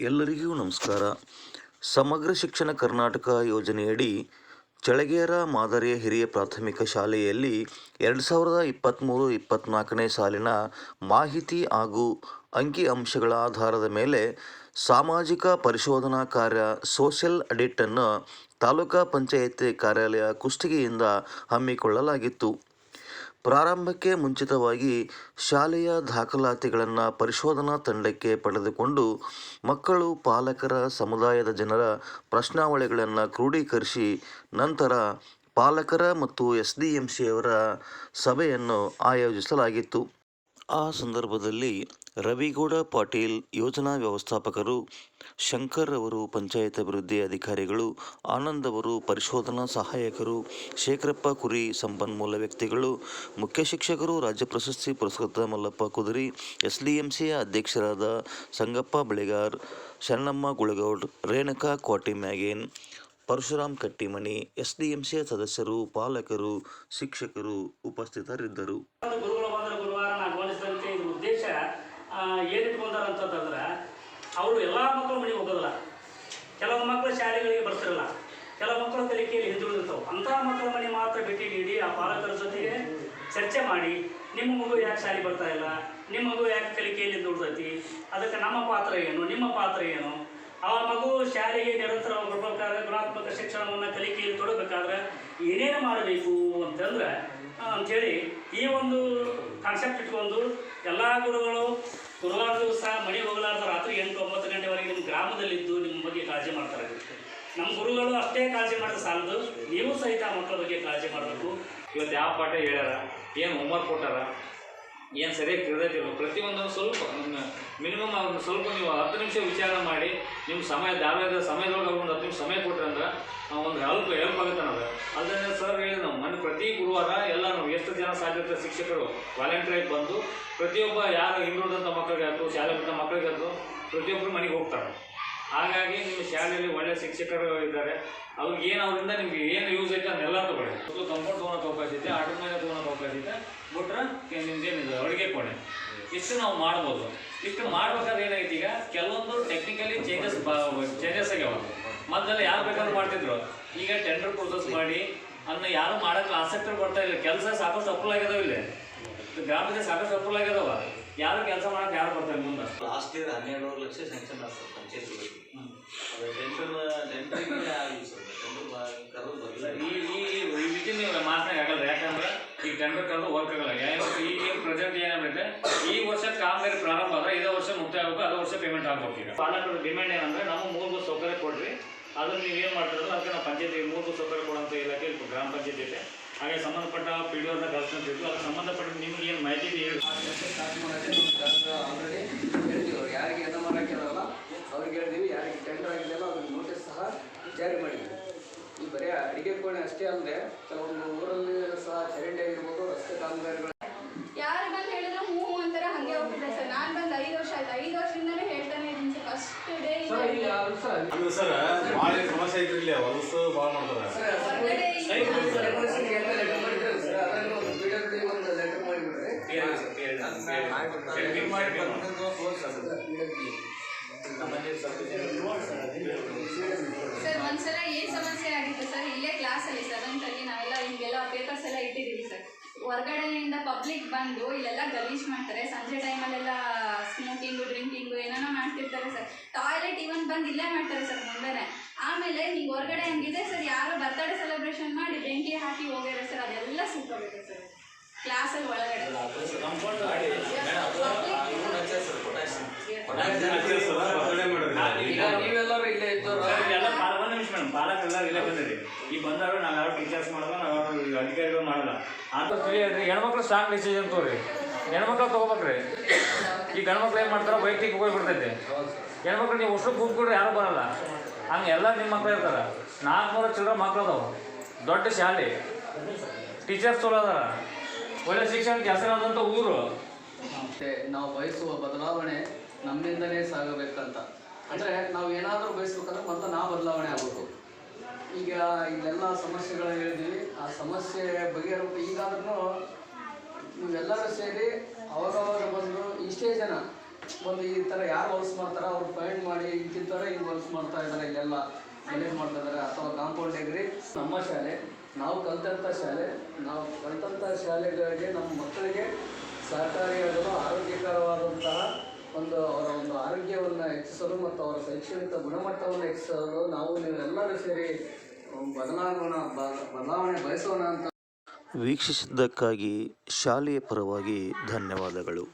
ಎಲ್ಲರಿಗೂ ನಮಸ್ಕಾರ. ಸಮಗ್ರ ಶಿಕ್ಷಣ ಕರ್ನಾಟಕ ಯೋಜನೆಯಡಿ ಚಳಗೇರ ಮಾದರಿಯ ಹಿರಿಯ ಪ್ರಾಥಮಿಕ ಶಾಲೆಯಲ್ಲಿ 2023-24ನೇ ಸಾಲಿನ ಮಾಹಿತಿ ಹಾಗೂ ಅಂಕಿಅಂಶಗಳ ಆಧಾರದ ಮೇಲೆ ಸಾಮಾಜಿಕ ಪರಿಶೋಧನಾ ಕಾರ್ಯ ಸೋಷಿಯಲ್ ಆಡಿಟನ್ನು ತಾಲೂಕಾ ಪಂಚಾಯತ್ ಕಾರ್ಯಾಲಯ ಕುಷ್ಟಗಿಯಿಂದ ಹಮ್ಮಿಕೊಳ್ಳಲಾಗಿತ್ತು. ಪ್ರಾರಂಭಕ್ಕೆ ಮುಂಚಿತವಾಗಿ ಶಾಲೆಯ ದಾಖಲಾತಿಗಳನ್ನು ಪರಿಶೋಧನಾ ತಂಡಕ್ಕೆ ಪಡೆದುಕೊಂಡು ಮಕ್ಕಳು, ಪಾಲಕರ, ಸಮುದಾಯದ ಜನರ ಪ್ರಶ್ನಾವಳಿಗಳನ್ನು ಕ್ರೋಢೀಕರಿಸಿ ನಂತರ ಪಾಲಕರ ಮತ್ತು SDMCಯವರ ಸಭೆಯನ್ನು ಆಯೋಜಿಸಲಾಗಿತ್ತು. ಆ ಸಂದರ್ಭದಲ್ಲಿ ರವಿಗೌಡ ಪಾಟೀಲ್ ಯೋಜನಾ ವ್ಯವಸ್ಥಾಪಕರು, ಶಂಕರ್ ಅವರು ಪಂಚಾಯತ್ ಅಭಿವೃದ್ಧಿ ಅಧಿಕಾರಿಗಳು, ಆನಂದ್ ಅವರು ಪರಿಶೋಧನಾ ಸಹಾಯಕರು, ಶೇಖರಪ್ಪ ಕುರಿ ಸಂಪನ್ಮೂಲ ವ್ಯಕ್ತಿಗಳು, ಮುಖ್ಯ ಶಿಕ್ಷಕರು, ರಾಜ್ಯ ಪ್ರಶಸ್ತಿ ಪುರಸ್ಕೃತ ಮಲ್ಲಪ್ಪ ಕುದುರಿ, SDMCಯ ಅಧ್ಯಕ್ಷರಾದ ಸಂಗಪ್ಪ ಬೆಳೆಗಾರ್, ಶರಣಮ್ಮ ಗುಳಗೌಡ್, ರೇಣುಕಾ ಕ್ವಾಟಿಮ್ಯಾಗೇನ್, ಪರಶುರಾಮ್ ಕಟ್ಟಿಮನಿ, SDMCಯ ಸದಸ್ಯರು, ಪಾಲಕರು, ಶಿಕ್ಷಕರು ಉಪಸ್ಥಿತರಿದ್ದರು. ಉದ್ದೇಶ ಏನಿಟ್ಕೊಂಡಾರ ಅಂತಂದ್ರೆ ಅವರು ಎಲ್ಲ ಮಕ್ಕಳು ಮನೆಗೆ ಹೋಗೋದಿಲ್ಲ. ಕೆಲವು ಮಕ್ಕಳು ಶಾಲೆಗಳಿಗೆ ಬರ್ತಿರಲ್ಲ, ಕೆಲವು ಮಕ್ಕಳು ಕಲಿಕೆಯಲ್ಲಿ ಹಿಂದುಳಿದಿರ್ತಾವೆ. ಅಂಥ ಮಕ್ಕಳ ಮನೆ ಮಾತ್ರ ಭೇಟಿ ನೀಡಿ ಆ ಪಾಲಕರ ಜೊತೆಗೆ ಚರ್ಚೆ ಮಾಡಿ, ನಿಮ್ಮ ಮಗು ಯಾಕೆ ಶಾಲೆ ಬರ್ತಾ ಇಲ್ಲ, ನಿಮ್ಮ ಮಗು ಯಾಕೆ ಕಲಿಕೆಯಲ್ಲಿ ಹಿಂದುಳಿದೈತಿ, ಅದಕ್ಕೆ ನಮ್ಮ ಪಾತ್ರ ಏನು, ನಿಮ್ಮ ಪಾತ್ರ ಏನು, ಆ ಮಗು ಶಾಲೆಗೆ ನಿರಂತರವಾಗಿ ಬರ್ಬೇಕಾದ್ರೆ ಗುಣಾತ್ಮಕ ಶಿಕ್ಷಣವನ್ನು ಕಲಿಕೆಯಲ್ಲಿ ತೊಡಬೇಕಾದ್ರೆ ಏನೇನು ಮಾಡಬೇಕು ಅಂತಂದ್ರೆ ಅಂಥೇಳಿ ಈ ಒಂದು ಕಾನ್ಸೆಪ್ಟ್ ಇಟ್ಕೊಂಡು ಎಲ್ಲ ಗುರುವಾರ ದಿವಸ ಮನೆಗೆ ಹೋಗಲಾರ್ದ ರಾತ್ರಿ 8-9 ಗಂಟೆವರೆಗೆ ನಿಮ್ಮ ಗ್ರಾಮದಲ್ಲಿದ್ದು ನಿಮ್ಮ ಬಗ್ಗೆ ಕಾಳಜಿ ಮಾಡ್ತಾರೆ. ನಮ್ಮ ಗುರುಗಳು ಅಷ್ಟೇ ಕಾಳಜಿ ಮಾಡಿದ್ರೆ ಸಾಲದು, ನೀವು ಸಹಿತ ಮಕ್ಕಳ ಬಗ್ಗೆ ಕಾಳಜಿ ಮಾಡಬೇಕು. ಇವತ್ತು ಯಾವ ಪಾಠ ಹೇಳ್ಯಾರ, ಏನು ಹೋಮ್ವರ್ಕ್ ಕೊಟ್ಟಾರ, ಏನು ಸರಿಯಾಗಿ ತಿಳಿದೈತಿಲ್ಲ, ಪ್ರತಿಯೊಂದನ್ನು ಸ್ವಲ್ಪ ಮಿನಿಮಮ್ ಅವ್ರನ್ನ ಸ್ವಲ್ಪ ನೀವು 10 ನಿಮಿಷ ವಿಚಾರ ಮಾಡಿ ನಿಮ್ಮ ಸಮಯದೊಳಗೆ ಅವ್ರು ಒಂದು 10 ನಿಮಿಷ ಸಮಯ ಕೊಟ್ಟರೆ ಅಂದ್ರೆ ಒಂದು ಹೆಲ್ಪ್ ಆಗುತ್ತೆ ಅನ್ನೋದು. ಅದರಿಂದ ಸರ್ ಹೇಳಿ ನಾವು ಮನೆ ಪ್ರತಿ ಗುರುವಾರ ಎಲ್ಲ ನಾವು ಎಷ್ಟು ಜನ ಸಾಧ್ಯತೆ ಶಿಕ್ಷಕರು ವಾಲಂಟಿಯರ್ ಬಂದು ಪ್ರತಿಯೊಬ್ಬ ಯಾರು ಹಿಂದುಳಿದಂಥ ಮಕ್ಕಳಿಗೆ ಆಯ್ತು, ಶಾಲೆ ಬಿಟ್ಟ ಮಕ್ಕಳಿಗೆ ಆಯ್ತು, ಪ್ರತಿಯೊಬ್ಬರು ಮನೆಗೆ ಹೋಗ್ತಾರೆ. ಹಾಗಾಗಿ ನಿಮ್ಮ ಶಾಲೆಯಲ್ಲಿ ಒಳ್ಳೆಯ ಶಿಕ್ಷಕರು ಇದ್ದಾರೆ, ಅವ್ರಿಗೆ ಏನು ಅವರಿಂದ ನಿಮ್ಗೆ ಏನು ಯೂಸ್ ಐತೆ ಅದನ್ನೆಲ್ಲ ತಗೊಳ್ಳಿ. ಕಂಫರ್ಟ್ ತೊಗೊಳಕ್ಕೆ ಅವಕಾಶ ಐತೆ, ಆಟೋ ಮೇಲೆ ತೊಗೊಳಕ್ಕೆ ಅವಕಾಶ ಐತೆ, ಬಿಟ್ರೆ ನಿಮ್ದೇನಿದೆ ಅಡುಗೆ ಕೊಡೆ ಇಷ್ಟು ನಾವು ಮಾಡ್ಬೋದು. ಇಷ್ಟು ಮಾಡ್ಬೇಕಾದ್ರೆ ಏನಾಗೈತಿ, ಈಗ ಕೆಲವೊಂದು ಟೆಕ್ನಿಕಲಿ ಚೇಂಜಸ್ ಆಗ್ಯಾವ. ಮೊದಲೆಲ್ಲ ಯಾರು ಬೇಕಾದ್ರೂ ಮಾಡ್ತಿದ್ರು, ಈಗ ಟೆಂಡರ್ ಪ್ರೊಸೆಸ್ ಮಾಡಿ ಅದನ್ನ ಯಾರು ಮಾಡೋಕ್ಕೆ ಆಸಕ್ತರು ಬರ್ತಾ ಇಲ್ಲ. ಕೆಲಸ ಸಾಕಷ್ಟು ಅಪ್ರೂವ್ ಆಗ್ಯದಾವ, ಇಲ್ಲಿ ಗ್ರಾಮದ ಸಾಕಷ್ಟು ಅಪ್ರೂವ್ ಆಗ್ಯದಾವ, ಯಾರು ಕೆಲಸ ಮಾಡೋಕೆ ಯಾರು ಬರ್ತಾರೆ ಮುಂದೆ. ಲಾಸ್ಟ್ ಇಯರ್ 12 ಲಕ್ಷ ಸ್ಯಾಂಕ್ಷನ್ ಆಗ್ತದೆ ಪಂಚಾಯತ್ಗಳಿಗೆ. ಈ ವಿಚಿನ್ ಮಾತನಾಗ ಆಗಲ್ಲ, ಯಾಕಂದ್ರೆ ಈಗ ಟೆಂಡರ್ ಕರೆದು ವರ್ಕ್ ಆಗಲ್ಲ. ಈಗ ಪ್ರೆಸೆಂಟ್ ಏನಾಗೈತೆ, ಈ ವರ್ಷ ಕಾಮಗಾರಿ ಪ್ರಾರಂಭ ಆದ್ರೆ ಇದೇ ವರ್ಷ ಮುಕ್ತಾಯ ಆಗಬೇಕು, ಅದೇ ವರ್ಷ ಪೇಮೆಂಟ್ ಆಗ್ಬೇಕು. ಈಗ ಪಾಲಕರ ಡಿಮ್ಯಾಂಡ್ ಏನಂದ್ರೆ ನಮ್ಮ ಮೂಲಭೂತ ಸೌಕರ್ಯ ಕೊಡ್ರಿ, ಅದನ್ನು ನೀವು ಏನು ಮಾಡ್ತಿರಲ್ಲ ಅದಕ್ಕೆ ನಾವು ಪಂಚಾಯತಿಗೆ ಮೂಲಭೂತ ಸೌಕರ್ಯ ಕೊಡುವಂಥ ಇಲಾಖೆ ಗ್ರಾಮ ಪಂಚಾಯತ್ ಇದೆ. ಹಾಗೆ ಸಂಬಂಧಪಟ್ಟ PDOನ ಕಳ್ಸ್ಕೊಂತಿದ್ವಿ, ಅದಕ್ಕೆ ಸಂಬಂಧಪಟ್ಟ ನಿಮ್ಗೆ ಏನು ಮಾಹಿತಿ ಹೇಳಿ ಆಲ್ರೆಡಿ ಹೇಳ್ತೀವಿ. ಅವ್ರು ಯಾರಿಗೆ ಎನ್ನ ಮಾಡೋಕ್ಕಿರಲ್ಲ ಅವ್ರಿಗೆ ಹೇಳ್ತೀವಿ, ಯಾರಿಗೆ ಟೆಂಡರ್ ಆಗಿದೆಯಲ್ಲ ಅವ್ರಿಗೆ ನೋಟಿಸ್ ಸಹ ಜಾರಿ ಮಾಡಿದ್ವಿ. ಈ ಬರೀ ಅಡಿಗೆ ಕೋಣೆ ಅಷ್ಟೇ ಅಲ್ಲದೆ ಕೆಲವೊಂದು ಊರಲ್ಲಿ ಸಹ ಚರಂಡಿ ಆಗಿರ್ಬೋದು, ರಸ್ತೆ ಕಾಮಗಾರಿಗಳು ಯಾರು ಬಂದು ಹೇಳಿದ್ರು ಹ್ಞೂ ಅಂತಾರೆ, ಹಾಗೆ ಹೋಗ್ತಿದೆ ಸರ್. ನಾನು ಬಂದು 5 ವರ್ಷ ಆಯ್ತು, 5 ವರ್ಷದಿಂದಲೇ ಹೇಳ್ತಾನೆ ಇದ್ದೀನಿ ಸರ್. ಫಸ್ಟ್ ಡೇ ಸರ್ ಭಾಳ ಸಮಸ್ಯೆ ಐತ್ರಿ, ಇಲ್ಲಿ ಹೊಲಸು ಭಾಳ ಮಾಡ್ತಾರೆ. ಸರ್ ಒಂದ್ಸಲ ಏನು ಸಮಸ್ಯೆ ಆಗಿತ್ತು ಸರ್, ಇಲ್ಲೇ ಕ್ಲಾಸಲ್ಲಿ 7th ಅಲ್ಲಿ ನಾವೆಲ್ಲ ಹಿಂಗೆಲ್ಲ ಪೇಪರ್ಸ್ ಎಲ್ಲ ಇಟ್ಟಿದ್ದೀವಿ ಸರ್. ಹೊರಗಡೆಯಿಂದ ಪಬ್ಲಿಕ್ ಬಂದು ಇಲ್ಲೆಲ್ಲ ಗಲೀಜ್ ಮಾಡ್ತಾರೆ, ಸಂಜೆ ಟೈಮಲ್ಲೆಲ್ಲ ಸ್ಮೋಕಿಂಗು, ಡ್ರಿಂಕಿಂಗು ಏನೇನೋ ಮಾಡ್ತಿರ್ತಾರೆ ಸರ್. ಟಾಯ್ಲೆಟ್ ಇವನ್ ಬಂದು ಇಲ್ಲೇ ಮಾಡ್ತಾರೆ ಸರ್ ಮುಂದೆನೆ. ಆಮೇಲೆ ಹಿಂಗೆ ಹೊರಗಡೆ ಹಂಗಿದೆ ಸರ್, ಯಾರೋ ಬರ್ತ್ಡೇ ಸೆಲೆಬ್ರೇಷನ್ ಮಾಡಿ ಬೆಂಕಿ ಹಾಕಿ ಹೋಗ್ಯಾರೆ ಸರ್, ಅದೆಲ್ಲ ಸುಟ್ಟೋಗಿದೆ ಸರ್ ಕ್ಲಾಸಲ್ಲಿ ಒಳಗಡೆ. ನೀವೆಲ್ಲರೂ ಇಲ್ಲೇ ಇದ್ದವರು ಪಾಲಕರೆಲ್ಲ ಇಲ್ಲೇ ಬಂದಿರಿ. ಈ ಬಂದವರು ನಾವು ಯಾರು ಟೀಚರ್ಸ್ ಮಾಡೋದು, ನಾವು ಯಾರು ಅಧಿಕಾರಿಗಳು ಮಾಡಲ್ಲ ಅಂತ ತಿಳಿಯದ್ರಿ. ಹೆಣ್ಮಕ್ಳು ಸ್ಟ್ರಾಂಗ್ ಡಿಸಿಷನ್ ತಗೋರಿ, ಹೆಣ್ಮಕ್ಳು ತೊಗೋಬೇಕ್ರಿ. ಈ ಗಂಡ್ಮಕ್ಳು ಏನು ಮಾಡ್ತಾರೆ, ವೈಯಕ್ತಿಕ ಹೋಗ್ಬಿಡ್ತೈತೆ. ಹೆಣ್ಮಕ್ಳು ನೀವು ಅಷ್ಟು ಕೂತ್ಕೊಡ್ರಿ ಯಾರು ಬರಲ್ಲ, ಹಂಗೆ ಎಲ್ಲ ನಿಮ್ಮ ಮಕ್ಳು ಇರ್ತಾರೆ. 400 ಚಿಲ್ಡ್ರನ್ ಮಕ್ಳು ಅದಾವೆ, ದೊಡ್ಡ ಶಾಲೆ, ಟೀಚರ್ಸ್ ಚಲೋ ಅದಾರ, ಒಳ್ಳೆ ಶಿಕ್ಷಣಕ್ಕೆ ಹೆಸರಾದಂಥ ಊರು. ನಾವು ಬಯಸುವ ಬದಲಾವಣೆ ನಮ್ಮಿಂದಲೇ ಸಾಗಬೇಕಂತ. ಅಂದರೆ ನಾವು ಏನಾದರೂ ಬಯಸ್ಬೇಕಂದ್ರೆ ಮತ್ತೆ ನಾವು ಬದಲಾವಣೆ ಆಗಬೇಕು. ಈಗ ಇಲ್ಲೆಲ್ಲ ಸಮಸ್ಯೆಗಳು ಹೇಳಿದ್ವಿ, ಆ ಸಮಸ್ಯೆ ಬಗೆಹರಬೇಕು. ಈಗಾದ್ರೂ ನೀವೆಲ್ಲರೂ ಸೇರಿ ಅವಾಗವಾಗ ಬಂದು ಇಷ್ಟೇ ಜನ ಒಂದು ಈ ಥರ ಯಾರು ಹೊಲಸು ಮಾಡ್ತಾರೋ ಅವ್ರು ಫೈಂಡ್ ಮಾಡಿ ಇಂತಿಂಥ ಥರ ಹಿಂಗೆ ವರ್ಕ್ಸ್ ಮಾಡ್ತಾ ಇದ್ದಾರೆ, ಇಲ್ಲೆಲ್ಲ ಗಲೀಜು ಮಾಡ್ತಾ ಇದ್ದಾರೆ ಅಥವಾ ಕಾಂಪೌಂಡ್ ಎಗ್ರಿ. ನಮ್ಮ ಶಾಲೆ, ನಾವು ಕಲಿತಂಥ ಶಾಲೆ, ನಾವು ಕಲಿತಂಥ ಶಾಲೆಗಳಿಗೆ ನಮ್ಮ ಮಕ್ಕಳಿಗೆ ಸಹಕಾರಿಯಾಗಲು ಆರೋಗ್ಯಕರವಾದಂತಹ ಅವರ ಒಂದು ಆರೋಗ್ಯವನ್ನು ಹೆಚ್ಚಿಸಲು ಮತ್ತು ಅವರ ಶೈಕ್ಷಣಿಕ ಗುಣಮಟ್ಟವನ್ನು ಹೆಚ್ಚಿಸಲು ನೀವೆಲ್ಲರೂ ಸೇರಿ ಬದಲಾವಣೆ ಬಯಸೋಣ ಅಂತ. ವೀಕ್ಷಿಸಿದ್ದಕ್ಕಾಗಿ ಶಾಲೆಯ ಪರವಾಗಿ ಧನ್ಯವಾದಗಳು.